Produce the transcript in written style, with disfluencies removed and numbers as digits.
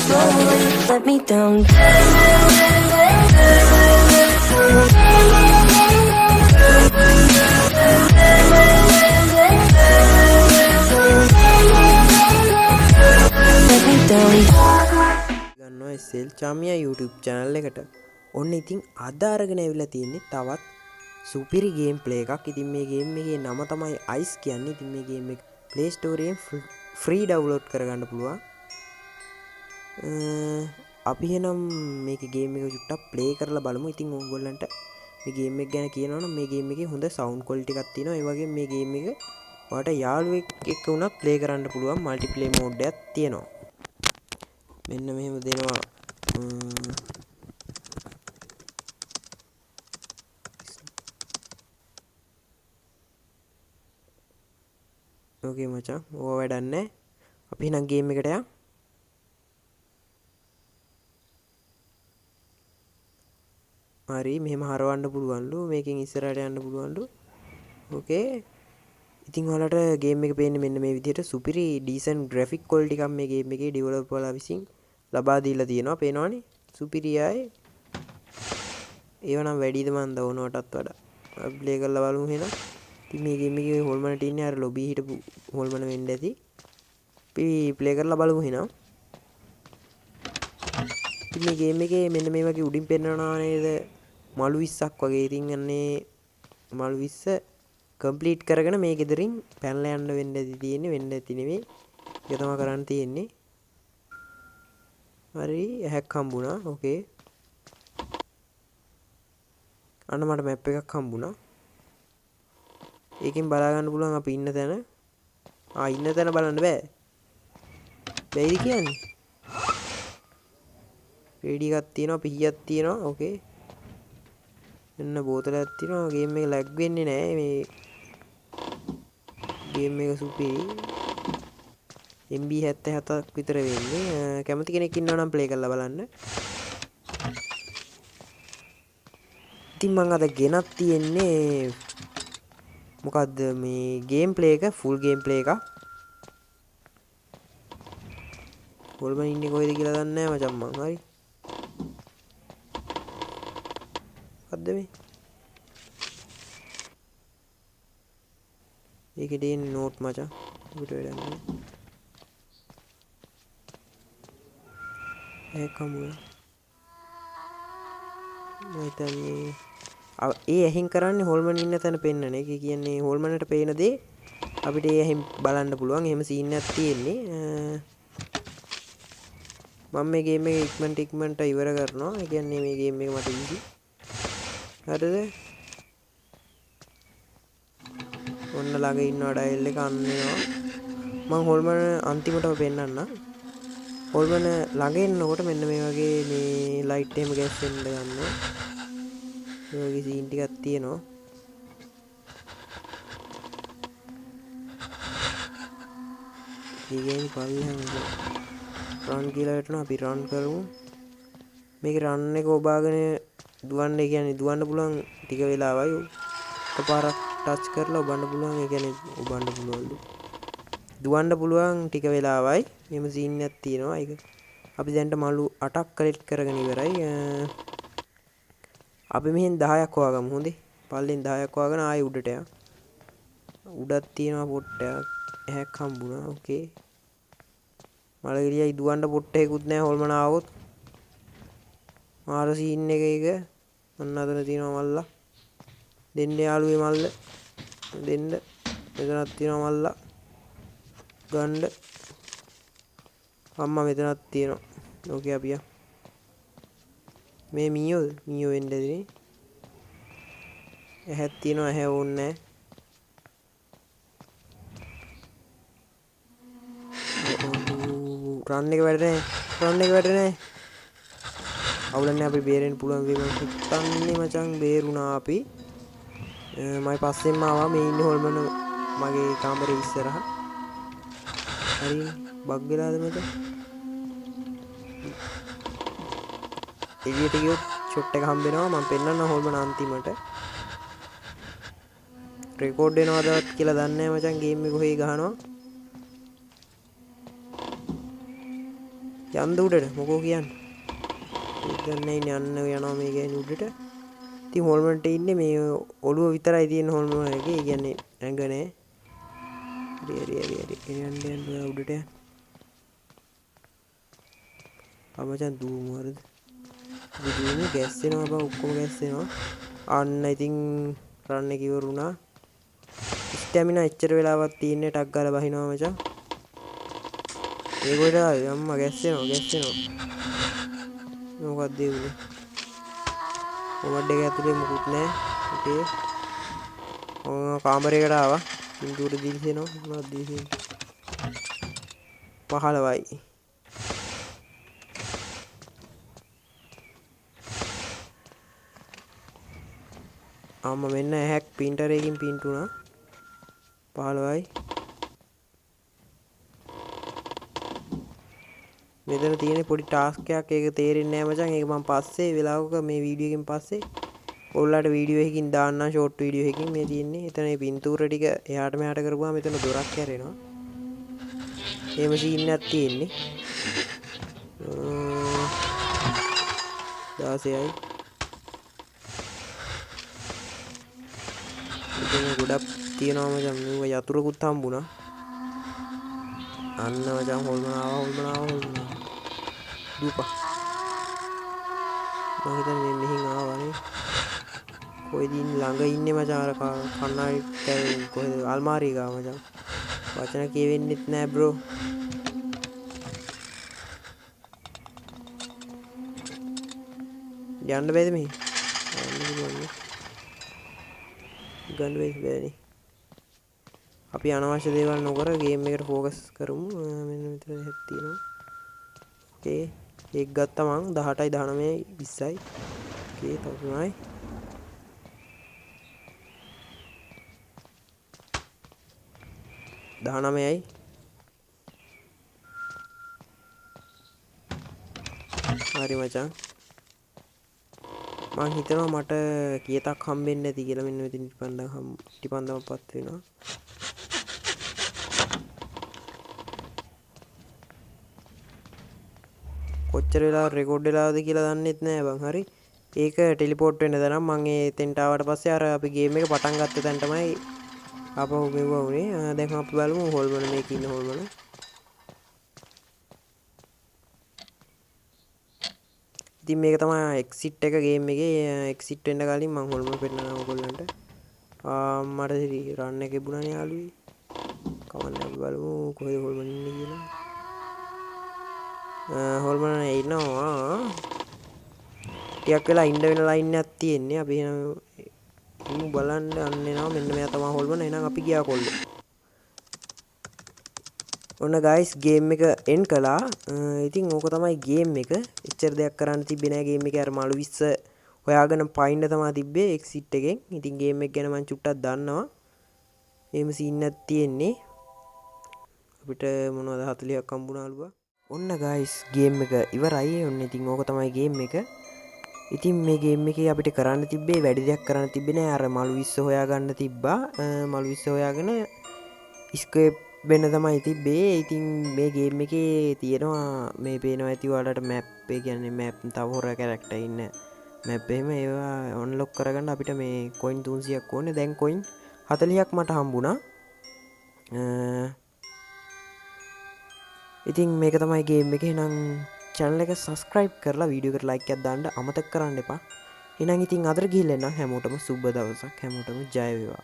slowly let me down. Let me down. ගන්නවා SL චාමියා YouTube channel එකට. ඔන්න ඉතින් අද අරගෙන ඇවිල්ලා තියෙන්නේ තවත් සුපිරි ගේම් ප්ලේ එකක්. ඉතින් මේ ගේම් එකේ නම තමයි Ice කියන්නේ. ඉතින් මේ ගේම් එක Play Store එකෙන් free download කරගන්න පුළුවන්. අපි එහෙනම් මේකේ ගේම් එක චුට්ටක් play කරලා බලමු. ඉතින් ඕගොල්ලන්ට මේ ගේම් එක ගැන කියනවනම් මේ ගේම් එකේ හොඳ sound quality එකක් තියෙනවා. ඒ වගේම මේ ගේම් එක ඔයාලට යාළුවෙක් එක්ක උනත් play කරන්න පුළුවන් multiplayer mode එකක් තියෙනවා. මෙන්න මෙහෙම දෙනවා. ඕකේ මචං ඕවා වැඩක් නැහැ. අපි එහෙනම් ගේම් එකට යමු. හරි මෙහෙම හරවන්න පුළුවන්ලු. මේකෙන් ඉස්සරහට යන්න පුළුවන්ලු. ඕකේ. ඉතින් ඔයාලට ගේම් එක පේන්නේ මෙන්න මේ විදිහට සුපිරි decent graphic quality එකක් මේ ගේම් එකේ developer විසින් ලබා දීලා තියෙනවා. පේනවනේ සුපිරියයි. ඒව නම් වැඩිද මන්ද ඕනවටත් වඩා. අපි ප්ලේ කරලා බලමු එහෙනම්. ඉතින් මේ ගේම් එකේ හොල්මනට ඉන්නේ අර ලොබි හිටපු හොල්මන වෙන්න ඇති. අපි ප්ලේ කරලා බලමු එහෙනම්. ඉතින් මේ ගේම් එකේ මෙන්න මේ වගේ උඩින් පෙන්නනවා නේද? මලු 20ක් වගේ. ඉතින් අන්නේ මලු 20 කම්ප්ලීට් කරගෙන මේ ගෙදරින් පැනලා යන්න වෙන්න ඇති තියෙන්නේ. වෙන්න ඇති නෙමෙයි. ඒක තමයි කරන්න තියෙන්නේ. හරි ඇහැක් හම්බුණා. ඕකේ. අන්න මට මැප් එකක් හම්බුණා. ඒකෙන් බලා ගන්න පුළුවන් අපි ඉන්න තැන. ඉන්න තැන බලන්න බෑ. බැයිද කියන්නේ? රේඩි එකක් තියෙනවා, පිහියක් තියෙනවා. ඕකේ. එන්න බෝතලයක් තියෙනවා. ගේම් එක ලැග් වෙන්නේ නැහැ. මේ ගේම් එක සුපිරි. MB 77ක් විතර වෙන්නේ. කැමති කෙනෙක් ඉන්නවා නම් ප්ලේ කරලා බලන්න. ඉතින් මම අද ගෙනත් තියෙන්නේ මොකද්ද මේ ගේම් ප්ලේ එක ෆුල් ගේම් ප්ලේ එකක්. හොල්මන් ඉන්නේ කොහෙද කියලා දන්නේ නැහැ මචං මං. හරි. මොකද්ද මේ? ඒකේ තියෙන නෝට් මචං. උඩට වැඩක් නැහැ. ඒකමුණ. ඒ ඇහින් කරන්නේ හොල්මන් ඉන්න තැන පෙන්නන එක. කියන්නේ හොල්මන්ට පේන දේ අපිට ඒ ඇහින් බලන්න පුළුවන්. එහෙම සීන් එකක් තියෙන්නේ. මම මේ ගේම් එක ඉක්මනට ඉවර කරනවා. ඒ කියන්නේ මේ ගේම් එක මට ඉසි. හරිද? ඔන්න ළඟ ඉන්නවා ඩයල් එක අන්නවා. මම හොල්මන් අන්තිමටම පෙන්නන්නම්. හොල්මන ළඟ එනකොට මෙන්න මේ වගේ මේ ලයිට් එහෙම ගැස්සෙන්න ගන්නවා. මේ වගේ සීන් ටිකක් තියෙනවා. ඊගෙන පල්ලෙහාම රන් කියලා හිටනවා. අපි රන් කරමු. මේක රන් එක ඔබාගෙන දුවන්න. කියන්නේ දුවන්න පුළුවන් ටික වෙලාවයි. එකපාරක් ටච් කරලා ඔබන්න පුළුවන්. ඒ කියන්නේ ඔබන්න පුළුවන්ලු. දුවන්න පුළුවන් ටික වෙලාවයි. මෙහෙම සීන් එකක් තියෙනවා. ඒක අපි දැන්ට මලු 8ක් කලෙක්ට් කරගෙන ඉවරයි. අපි මෙහෙන් 10ක් හොයාගමු. හොඳේ. පල්ලෙන් 10ක් හොයාගෙන ආයෙ උඩට යමු. උඩක් තියෙනවා පොට්ටයක්. ඇහැක් හම්බුණා. ඕකේ. මලගිරියයි දුවන්න පොට්ටේකුත් නැහැ හොල්මන ආවොත්. මාර සීන් එක ඒක. අන්න අතන තියෙනවා මල්ලා. දෙන්න යාළුවේ මල්ල. දෙන්න. මෙතනක් තියෙනවා මල්ලා. ගන්න. අම්මා මෙතනක් තියෙනවා. ඕකේ අපි යමු. මේ මීයෝ වෙන්න දෙන්නේ. ඇහක් තියෙනවා. ඇහැ ඕන්නේ නැහැ. රන් එක වැඩනේ. අවුලන්නේ අපි බේරෙන්න පුළුවන් වීම හිතන්නේ මචං. බේරුණා අපි. මයි පස්සෙන්ම ආවා. මේ ඉන්නේ හොල්මන මගේ කාමරේ ඉස්සරහ. හරි බග් වෙලාද මචං? එළියට ගියොත් ෂොට් එක හම්බ වෙනවා. මම පෙන්නන්න හොල්මන අන්තිමට. රෙකෝඩ් වෙනවදවත් කියලා දන්නේ නැහැ මචං. ගේම් එක කොහේ ගහනවා. යන්න උඩට මොකෝ කියන්නේ දන්නේ යන්න යනවා මේ ගෑනි උඩට ඉතින් හොල්මන්ට ඉන්නේ මේ ඔළුව විතරයි තියෙන හොල්මන් එකේ ඒ කියන්නේ ඇඟ නෑ හරි යන්න උඩට මචං දුවමු හරිද දුවමු ගැස්සෙනවා බා ඔක්කොම ගැස්සෙනවා අන්න ඉතින් රන් එක ඉවරුණා ස්ටැමිනා එච්චර වෙලාවක් තියෙන්නේ ටක් ගාලා බහිනවා මචං ඒකට අම්මා ගැස්සෙනවා මොකක්ද ඒ උනේ මොකක්ද ඒක ඇතුලේ මොකුත් නැහැ ඕකේ කාමරයකට ආවා පින්තූර දිලිසෙනවා මොනවද දිලිසෙන්නේ 15යි අම්මා මෙන්න හැක් printer එකකින් print වුණා 15යි මෙතන තියෙන පොඩි ටාස්ක් එකක් ඒක තේරෙන්නේ නැහැ මචං ඒක මම පස්සේ වෙලාවක මේ වීඩියෝ එකකින් පස්සේ ඔයාලට වීඩියෝ එකකින් දාන්නම් ෂෝට් වීඩියෝ එකකින් මේ තියෙන්නේ එතන මේ පින්තූර ටික එහාට මෙහාට කරපුවාම මෙතන දොරක් හැරෙනවා එහෙම සීන් එකක් තියෙන්නේ 16යි ඉතින් ගොඩක් තියෙනවා මචං මේ යතුරුකුත් හම්බුණා අන්න මචං හොල්මනාවා දුපා මම හිතන්නේ මෙහින් ආවනේ කොයිද ළඟ ඉන්නේ මචං අර කන්නාඩි කොහෙද අල්මාරිය ගාව මචං වචන කියවෙන්නෙත් නෑ බ්‍රෝ යන්න බෑද මෙහි ගන්න බෑනේ අපි අනවශ්‍ය දේවල් නොකර ගේම් එකට ફોකස් කරමු මෙන්න මෙතන හැක් තියෙනවා ඕකේ ඒක ගත්තා මං 18යි 19යි 20යි ඕකේ තව තුනයි දහනමයයි හරි මචං මං හිතනවා මට කීයටක් හම්බෙන්නේ නැති කියලා මෙන්න මෙතන ටිපන්දමපත් වෙනවා කොච්චර වෙලා රෙකෝඩ් වෙලාද කියලා දන්නෙත් නෑ බං හරි ඒක ටෙලිපෝට් වෙන්න තරම් මං ඒ තෙන්ට ආවට පස්සේ අර අපි ගේම් එක පටන් ගත්ත තැන තමයි ආපහු මෙවුවා උනේ දැන් අපි බලමු හොල්මන මේකේ ඉන්න හොල්මන ඉතින් මේක තමයි එක්සිට් එක ගේම් එකේ එක්සිට් වෙන්න කලින් මං හොල්මන පෙන්නනවා ඔයගොල්ලන්ට මට රන් එක ලැබුණානේ යාළුවේ කවන්න අපි බලමු කොහෙද හොල්මන ඉන්නේ කියලා හොල්මන ඉන්නවා ටිකක් වෙලා ඉන්න වෙන ලයින් එකක් තියෙන්නේ අපි එහෙනම් බලන්න යන්න එනවා මෙන්න මෙයා තමයි හොල්මන එහෙනම් අපි ගියා කොල්ලෝ ඔන්න ගයිස් ගේම් එක එන් කළා ඉතින් ඕක තමයි ගේම් එක එච්චර දෙයක් කරන්න තිබ්බේ නෑ ගේම් එකේ අර මාළු 20 හොයාගෙන පයින්න තමයි තිබ්බේ එක්සිට් එකෙන් ඉතින් ගේම් එක ගැන මම චුට්ටක් දන්නවා එහෙම සීන් එකක් තියෙන්නේ අපිට මොනවද 40ක් හම්බුණාලු බා ඔන්න ගයිස් ගේම් එක ඉවරයි ඔන්න ඉතින් ඕක තමයි ගේම් එක ඉතින් මේ ගේම් එකේ අපිට කරන්න තිබ්බේ වැඩි දෙයක් කරන්න තිබ්බේ නෑ අර මළු 20 හොයාගන්න තිබ්බා මළු 20 හොයාගෙන ස්කේප් වෙන්න තමයි තිබ්බේ ඉතින් මේ ගේම් එකේ තියෙනවා මේ පේනවා ඇති ඔයාලට මැප් ඒ කියන්නේ මැප් තව හොර කැරක්ටර් ඉන්න මැප් එහෙම ඒවා අන්ලොක් කරගන්න අපිට මේ කොයින් 300ක් ඕනේ දැන් කොයින් 40ක් මට හම්බුණා ඉතින් මේක තමයි ගේම් එක එහෙනම් channel එක subscribe කරලා වීඩියෝ එකට like එකක් දාන්න අමතක කරන්න එපා එහෙනම් ඉතින් අදට ගිහිල්ලා එන්න හැමෝටම සුබ දවසක් හැමෝටම ජය වේවා